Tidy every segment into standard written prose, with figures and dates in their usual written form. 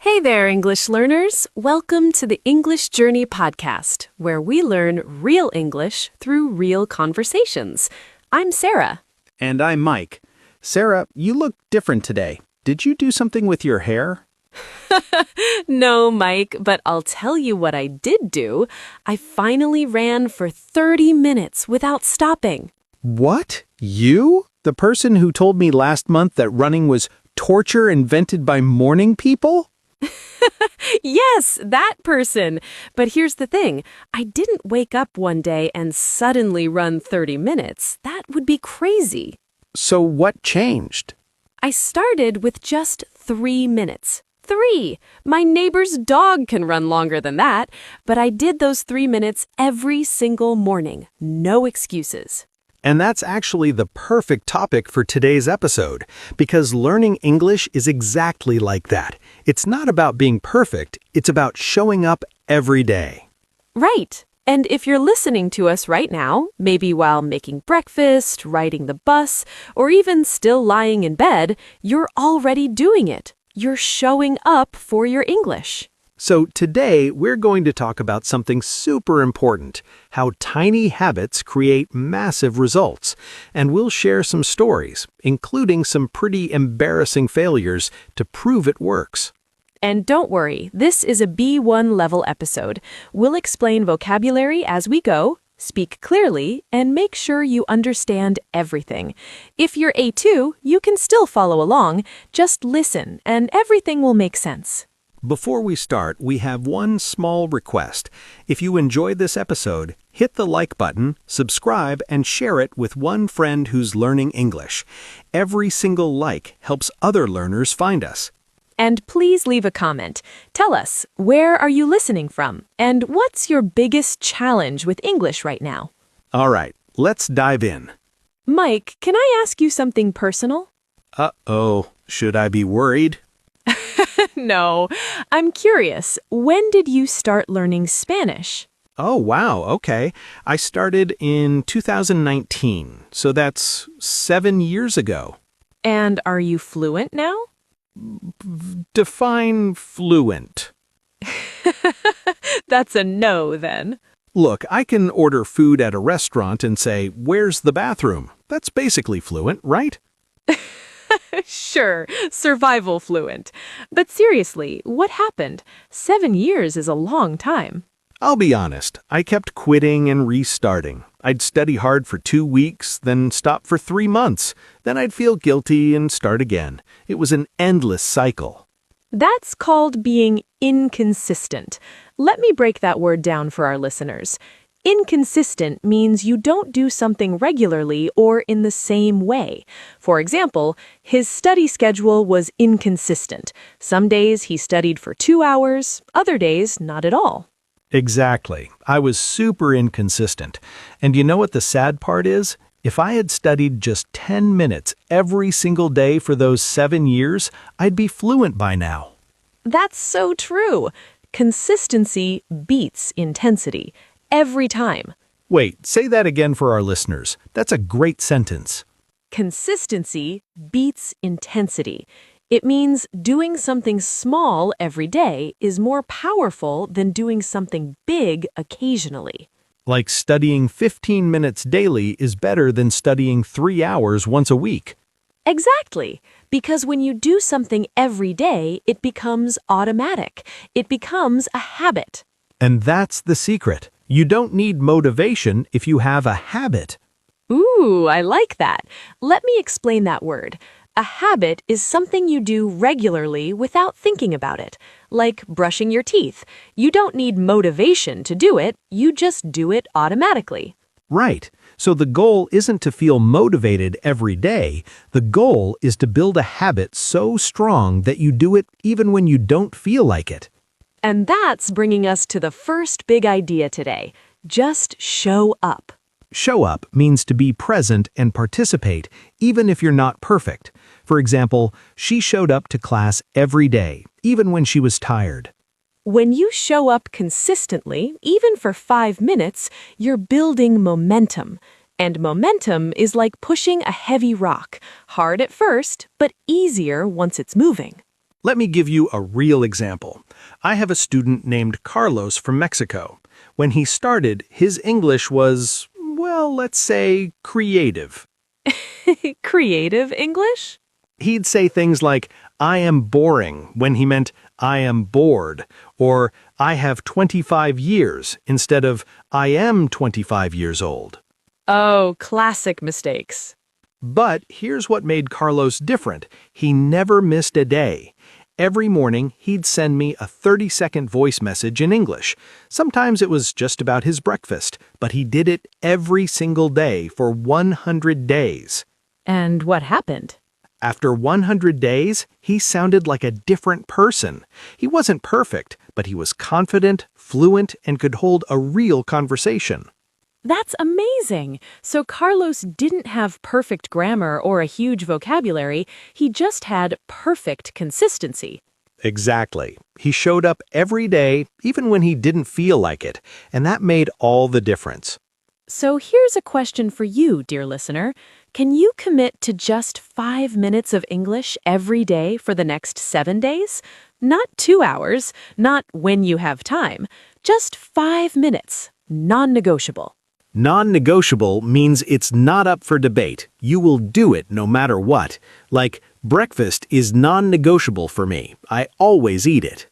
Hey there, English learners! Welcome to the English Journey podcast, where we learn real English through real conversations. I'm Sarah. And I'm Mike. Sarah, you look different today. Did you do something with your hair? No, Mike, but I'll tell you what I did do. I finally ran for 30 minutes without stopping. What? You? The person who told me last month that running was torture invented by morning people? Yes, that person. But here's the thing. I didn't wake up one day and suddenly run 30 minutes. That would be crazy. So what changed? I started with just 3 minutes. 3! My neighbor's dog can run longer than that, but I did those 3 minutes every single morning. No excuses. And that's actually the perfect topic for today's episode, because learning English is exactly like that. It's not about being perfect, it's about showing up every day. Right. And if you're listening to us right now, maybe while making breakfast, riding the bus, or even still lying in bed, you're already doing it. You're showing up for your English. So today, we're going to talk about something super important, how tiny habits create massive results. And we'll share some stories, including some pretty embarrassing failures, to prove it works. And don't worry, this is a B1 level episode. We'll explain vocabulary as we go, speak clearly, and make sure you understand everything. If you're A2, you can still follow along. Just listen, and everything will make sense. Before we start, we have one small request. If you enjoyed this episode, hit the like button, subscribe, and share it with one friend who's learning English. Every single like helps other learners find us. And please leave a comment. Tell us, where are you listening from? And what's your biggest challenge with English right now? All right, let's dive in. Mike, can I ask you something personal? Uh-oh, should I be worried? No, I'm curious. When did you start learning Spanish? Oh, wow, okay. I started in 2019, so that's 7 years ago. And are you fluent now? Define fluent. That's a no, then. Look, I can order food at a restaurant and say, "Where's the bathroom?" That's basically fluent, right? Sure, survival fluent. But seriously, what happened? 7 years is a long time. I'll be honest, I kept quitting and restarting. I'd study hard for 2 weeks, then stop for 3 months. Then I'd feel guilty and start again. It was an endless cycle. That's called being inconsistent. Let me break that word down for our listeners. Inconsistent means you don't do something regularly or in the same way. For example, his study schedule was inconsistent. Some days he studied for 2 hours, other days not at all. Exactly. I was super inconsistent. And you know what the sad part is? If I had studied just 10 minutes every single day for those 7 years, I'd be fluent by now. That's so true. Consistency beats intensity. Every time. Wait, say that again for our listeners. That's a great sentence. Consistency beats intensity. It means doing something small every day is more powerful than doing something big occasionally. Like studying 15 minutes daily is better than studying 3 hours once a week. Exactly. Because when you do something every day, it becomes automatic. It becomes a habit. And that's the secret. You don't need motivation if you have a habit. Ooh, I like that. Let me explain that word. A habit is something you do regularly without thinking about it, like brushing your teeth. You don't need motivation to do it, you just do it automatically. Right. So the goal isn't to feel motivated every day. The goal is to build a habit so strong that you do it even when you don't feel like it. And that's bringing us to the first big idea today. Just show up. Show up means to be present and participate, even if you're not perfect. For example, she showed up to class every day, even when she was tired. When you show up consistently, even for 5 minutes, you're building momentum. And momentum is like pushing a heavy rock, hard at first, but easier once it's moving. Let me give you a real example. I have a student named Carlos from Mexico. When he started, his English was, well, let's say, creative. Creative English? He'd say things like, I am boring, when he meant, I am bored, or I have 25 years, instead of, I am 25 years old. Oh, classic mistakes. But here's what made Carlos different. He never missed a day. Every morning, he'd send me a 30-second voice message in English. Sometimes it was just about his breakfast, but he did it every single day for 100 days. And what happened? After 100 days, he sounded like a different person. He wasn't perfect, but he was confident, fluent, and could hold a real conversation. That's amazing. So Carlos didn't have perfect grammar or a huge vocabulary. He just had perfect consistency. Exactly. He showed up every day, even when he didn't feel like it, and that made all the difference. So here's a question for you, dear listener. Can you commit to just 5 minutes of English every day for the next 7 days? Not 2 hours, not when you have time. Just 5 minutes, non-negotiable. Non-negotiable means it's not up for debate. You will do it no matter what. Like, breakfast is non-negotiable for me. I always eat it.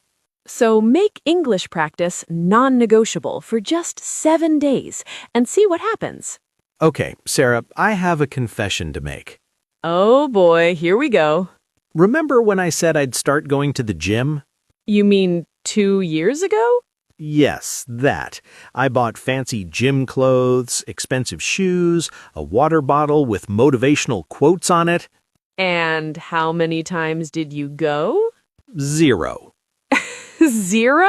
So make English practice non-negotiable for just 7 days and see what happens. Okay, Sarah, I have a confession to make. Oh boy, here we go. Remember when I said I'd start going to the gym? You mean 2 years ago? Yes, that. I bought fancy gym clothes, expensive shoes, a water bottle with motivational quotes on it. And how many times did you go? 0. 0?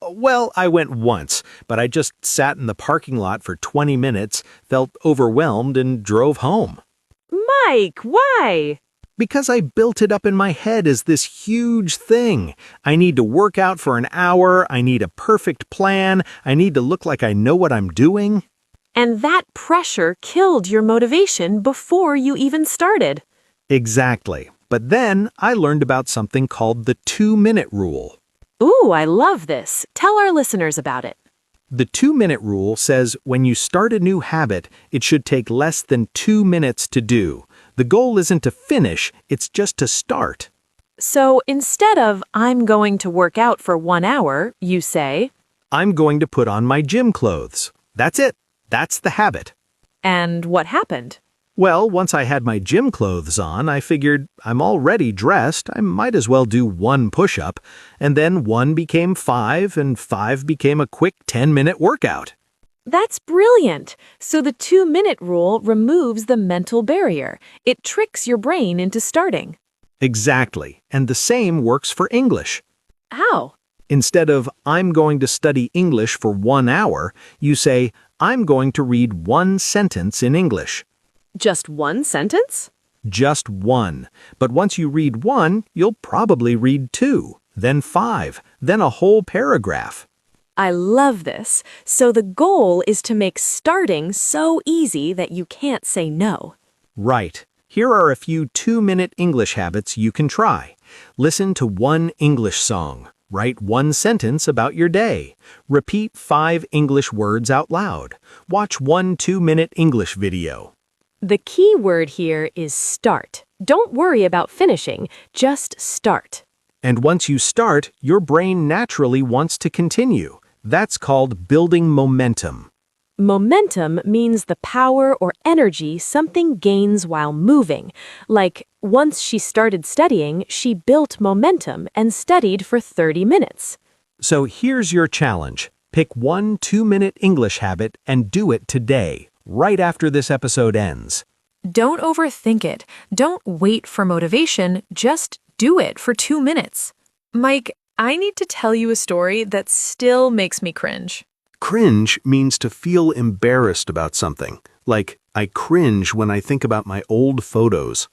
Well, I went once, but I just sat in the parking lot for 20 minutes, felt overwhelmed, and drove home. Mike, why? Because I built it up in my head as this huge thing. I need to work out for an hour, I need a perfect plan, I need to look like I know what I'm doing. And that pressure killed your motivation before you even started. Exactly. But then I learned about something called the 2-minute rule. Ooh, I love this. Tell our listeners about it. The 2-minute rule says when you start a new habit, it should take less than 2 minutes to do. The goal isn't to finish, it's just to start. So instead of, I'm going to work out for 1 hour, you say, I'm going to put on my gym clothes. That's it. That's the habit. and what happened? Well, once I had my gym clothes on, I figured I'm already dressed, I might as well do 1 push-up, and then 1 became 5, and 5 became a quick 10-minute workout. That's brilliant. So the 2-minute rule removes the mental barrier. It tricks your brain into starting. Exactly, and the same works for English. How? Instead of, I'm going to study English for 1 hour, you say, I'm going to read 1 sentence in English. Just 1 sentence? Just 1. But once you read 1, you'll probably read 2, then 5, then a whole paragraph. I love this. So the goal is to make starting so easy that you can't say no. Right. Here are a few 2-minute English habits you can try. Listen to 1 English song. Write 1 sentence about your day. Repeat 5 English words out loud. Watch 1 2-minute English video. The key word here is start. Don't worry about finishing, just start. And once you start, your brain naturally wants to continue. That's called building momentum. Momentum means the power or energy something gains while moving. Like, once she started studying, she built momentum and studied for 30 minutes. So here's your challenge. Pick 1 2-minute English habit and do it today, right after this episode ends. Don't overthink it. Don't wait for motivation. Just do it for 2 minutes. Mike, I need to tell you a story that still makes me cringe. Cringe means to feel embarrassed about something. Like, I cringe when I think about my old photos.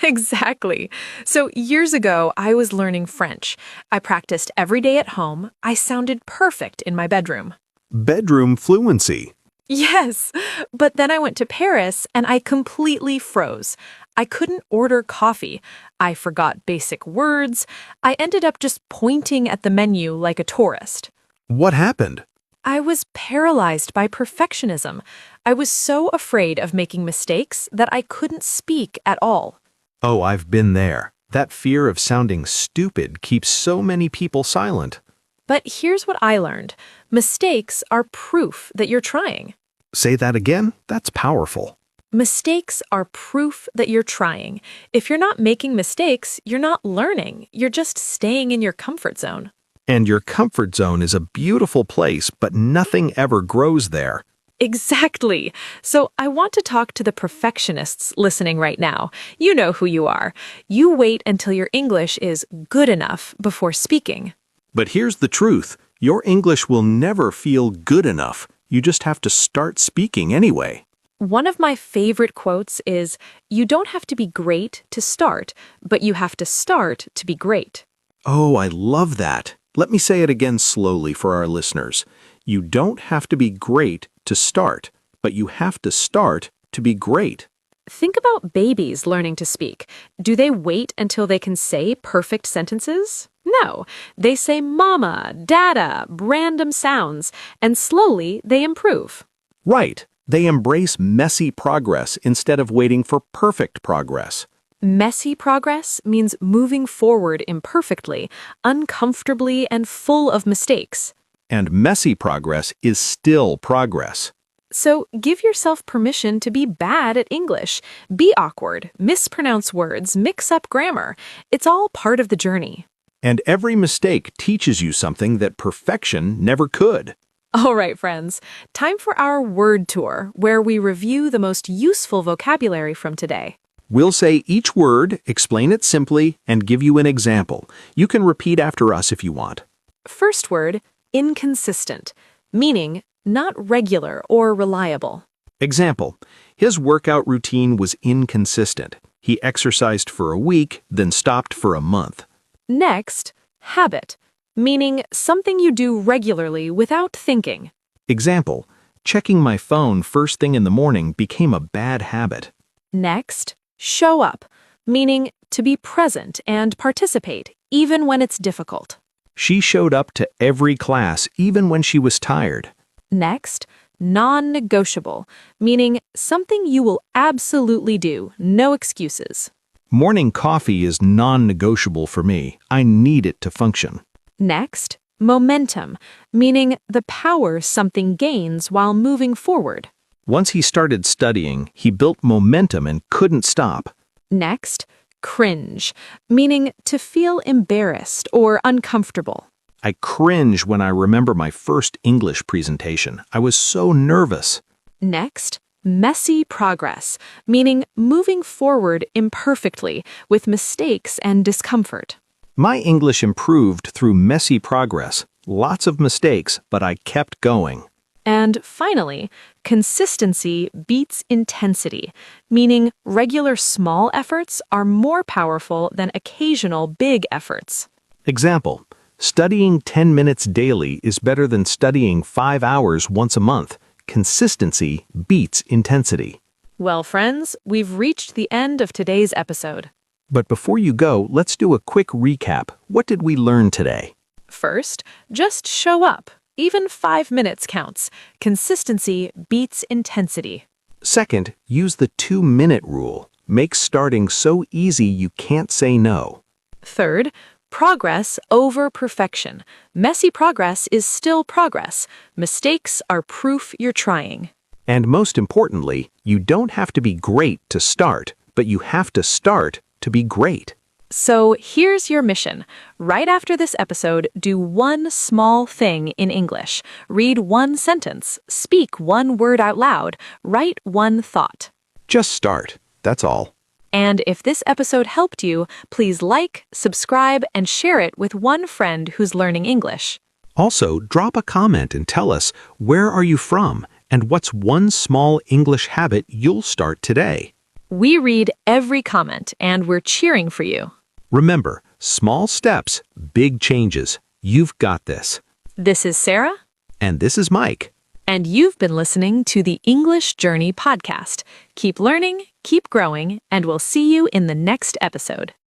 Exactly. So years ago, I was learning French. I practiced every day at home. I sounded perfect in my bedroom. Bedroom fluency. Yes, but then I went to Paris and I completely froze. I couldn't order coffee. I forgot basic words. I ended up just pointing at the menu like a tourist. What happened? I was paralyzed by perfectionism. I was so afraid of making mistakes that I couldn't speak at all. Oh, I've been there. That fear of sounding stupid keeps so many people silent. But here's what I learned. Mistakes are proof that you're trying. Say that again? That's powerful. Mistakes are proof that you're trying. If you're not making mistakes, you're not learning. You're just staying in your comfort zone. And your comfort zone is a beautiful place, but nothing ever grows there. Exactly. So I want to talk to the perfectionists listening right now. You know who you are. You wait until your English is good enough before speaking. But here's the truth. Your English will never feel good enough. You just have to start speaking anyway. One of my favorite quotes is, "You don't have to be great to start, but you have to start to be great." Oh, I love that. Let me say it again slowly for our listeners. You don't have to be great to start, but you have to start to be great. Think about babies learning to speak. Do they wait until they can say perfect sentences? No. They say mama, dada, random sounds, and slowly they improve. Right. They embrace messy progress instead of waiting for perfect progress. Messy progress means moving forward imperfectly, uncomfortably, and full of mistakes. And messy progress is still progress. So give yourself permission to be bad at English. Be awkward, mispronounce words, mix up grammar. It's all part of the journey. And every mistake teaches you something that perfection never could. All right, friends, time for our word tour, where we review the most useful vocabulary from today. We'll say each word, explain it simply, and give you an example. You can repeat after us if you want. First word, inconsistent, meaning not regular or reliable. Example, his workout routine was inconsistent. He exercised for a week, then stopped for a month. Next, habit, meaning something you do regularly without thinking. Example, checking my phone first thing in the morning became a bad habit. Next, show up, meaning to be present and participate, even when it's difficult. She showed up to every class even when she was tired. Next, non-negotiable, meaning something you will absolutely do, no excuses. Morning coffee is non-negotiable for me. I need it to function. Next, momentum, meaning the power something gains while moving forward. Once he started studying, he built momentum and couldn't stop. Next, cringe, meaning to feel embarrassed or uncomfortable. I cringe when I remember my first English presentation. I was so nervous. Next, messy progress, meaning moving forward imperfectly with mistakes and discomfort. My English improved through messy progress, lots of mistakes, but I kept going. And finally, consistency beats intensity, meaning regular small efforts are more powerful than occasional big efforts. Example, studying 10 minutes daily is better than studying 5 hours once a month. Consistency beats intensity. Well, friends, we've reached the end of today's episode. But before you go, let's do a quick recap. What did we learn today? First, just show up. Even 5 minutes counts. Consistency beats intensity. Second, use the 2-minute rule. Make starting so easy you can't say no. Third, progress over perfection. Messy progress is still progress. Mistakes are proof you're trying. And most importantly, you don't have to be great to start, but you have to start to be great. So here's your mission. Right after this episode, do one small thing in English. Read one sentence, speak one word out loud, write one thought. Just start. That's all. And if this episode helped you, please like, subscribe, and share it with one friend who's learning English. Also, drop a comment and tell us, where are you from and what's one small English habit you'll start today? We read every comment, and we're cheering for you. Remember, small steps, big changes. You've got this. This is Sarah. And this is Mike. And you've been listening to the English Journey podcast. Keep learning, keep growing, and we'll see you in the next episode.